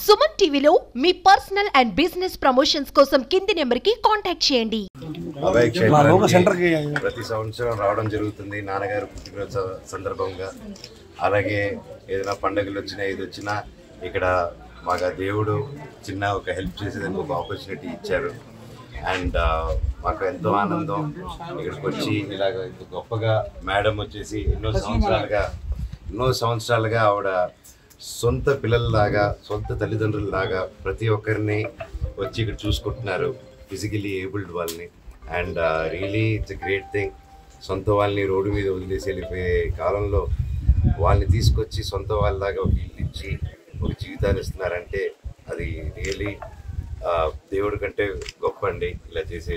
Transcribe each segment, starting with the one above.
సుమన్ టీవీలో మీ personal and business promotions కోసం కింది నెంబర్కి కాంటాక్ట్ చేయండి. ప్రతి సంవత్సరం రావడం జరుగుతుంది నాన్నగారు పుట్టినరోజు సందర్భంగా. అలాగే ఏదైనా పండుగలు వచ్చినా ఇది వచ్చినా ఇక్కడ మాకు దేవుడు చిన్న ఒక హెల్ప్ చేసేదానికి ఒక ఆపర్చునిటీ ఇచ్చారు. అండ్ మాకు ఎంతో ఆనందం ఇక్కడికి వచ్చి ఇలాగ గొప్పగా మేడం వచ్చేసి ఎన్నో సంవత్సరాలుగా ఆవిడ సొంత పిల్లల్లాగా సొంత తల్లిదండ్రులలాగా ప్రతి ఒక్కరిని వచ్చి ఇక్కడ చూసుకుంటున్నారు, ఫిజికలీ ఏబుల్డ్ వాళ్ళని. And really it's a great thing. సొంత వాళ్ళని రోడ్డు మీద వదిలేసి వెళ్ళిపోయే కాలంలో వాళ్ళని తీసుకొచ్చి సొంత వాళ్ళలాగా ఒక ఇల్లు ఇచ్చి ఒక జీవితాన్ని ఇస్తున్నారంటే అది రియలీ దేవుడి కంటే గొప్ప అండి. ఇలా చేసే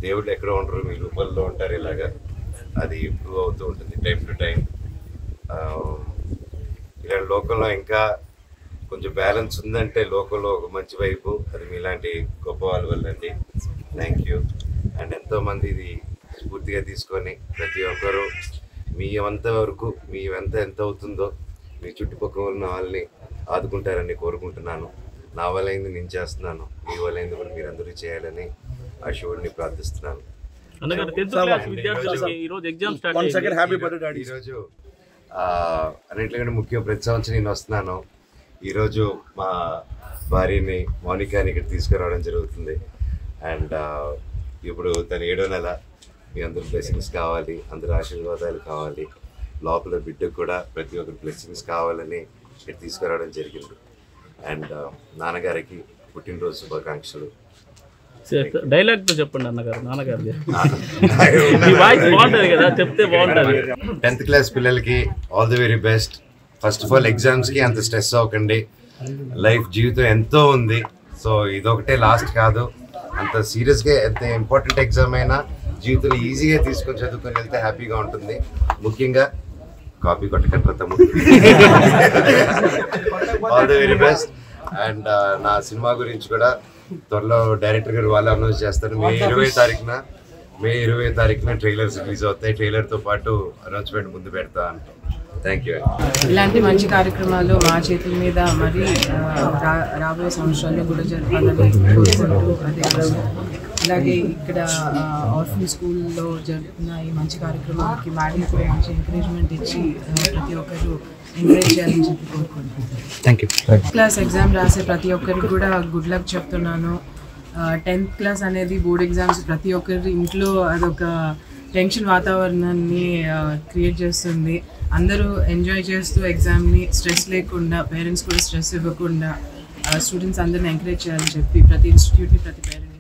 దేవుళ్ళు ఎక్కడ ఉండరు, మీ రూపంలో ఉంటారు. ఇలాగా అది ఇంప్రూవ్ అవుతూ ఉంటుంది టైం టు టైం. ఇలా లోకంలో ఇంకా కొంచెం బ్యాలెన్స్ ఉందంటే లోకంలో ఒక మంచి వైపు అది మీలాంటి గొప్ప వాళ్ళ వల్ల అండి. Thank you. అండ్ ఎంతోమంది ఇది స్ఫూర్తిగా తీసుకొని ప్రతి ఒక్కరూ మీ వంత వరకు మీ ఎంత అవుతుందో మీ చుట్టుపక్కల ఉన్న వాళ్ళని ఆదుకుంటారని కోరుకుంటున్నాను. నా వల్లైంది నేను చేస్తున్నాను, మీ వల్లైంది కూడా మీరు అందరూ చేయాలని ఆ శివుడిని ప్రార్థిస్తున్నాను. ఈరోజు అన్నింటికంటే ముఖ్యం ప్రతి సంవత్సరం నేను వస్తున్నాను. ఈరోజు మా భార్యని మౌనికాని ఇక్కడ తీసుకురావడం జరుగుతుంది. అండ్ ఇప్పుడు తను 7వ నెల. మీ అందరూ బ్లెస్సింగ్స్ కావాలి, అందరూ ఆశీర్వాదాలు కావాలి. లోపల బిడ్డకు కూడా ప్రతి ఒక్కరి బ్లెస్సింగ్స్ కావాలని ఇక్కడ తీసుకురావడం జరిగింది. అండ్ నాన్నగారికి పుట్టినరోజు శుభాకాంక్షలు. డైలాగ్ తో చెప్పండి అన్నగారు. నాన్నగారు 10th క్లాస్ పిల్లలకి all the very best. First of all ఎగ్జామ్స్కి అంత స్ట్రెస్ అవ్వకండి. లైఫ్ జీవితం ఎంతో ఉంది. సో ఇదొకటే లాస్ట్ కాదు. అంత సీరియస్గా ఎంత ఇంపార్టెంట్ ఎగ్జామ్ అయినా జీవితంలో ఈజీగా తీసుకొని చదువుకొని వెళ్తే హ్యాపీగా ఉంటుంది. ముఖ్యంగా కాపీ కొట్టకండి తమ్ముడు. All the very best. And నా సినిమా గురించి కూడా త్వరలో డైరెక్టర్ గారు వాళ్ళు అనౌన్స్ చేస్తారు. మే 20 తారీఖున ట్రైలర్స్ రిలీజ్ అవుతాయి. ట్రైలర్తో పాటు అనౌన్స్మెంట్ ముందు పెడతా అంటాం. Thank you. ఇలాంటి మంచి కార్యక్రమాలు మా చేతుల మీద మరి రాబోయే సంవత్సరాల్లో కూడా జరపాలని కోరుకుంటూ, అలాగే ఇక్కడ ఆర్ఫన్ స్కూల్లో జరుగుతున్న ఈ మంచి కార్యక్రమానికి మేడం కూడా మంచి ఎంకరేజ్మెంట్ ఇచ్చి ప్రతి ఒక్కరు ఎంకరేజ్ చేయాలని చెప్పి కోరుకుంటున్నాను. Thank you. 10th class exam రాసే ప్రతి ఒక్కరికి కూడా గుడ్ లక్ చెప్తున్నాను. 10th క్లాస్ అనేది బోర్డ్ ఎగ్జామ్స్ ప్రతి ఒక్కరి ఇంట్లో అదొక టెన్షన్ వాతావరణాన్ని క్రియేట్ చేస్తుంది. అందరూ ఎంజాయ్ చేస్తూ ఎగ్జామ్ని స్ట్రెస్ లేకుండా, పేరెంట్స్ కూడా స్ట్రెస్ ఇవ్వకుండా స్టూడెంట్స్ అందరిని ఎంకరేజ్ చేయాలని చెప్పి ప్రతి ఇన్స్టిట్యూట్ని ప్రతి పేరెంట్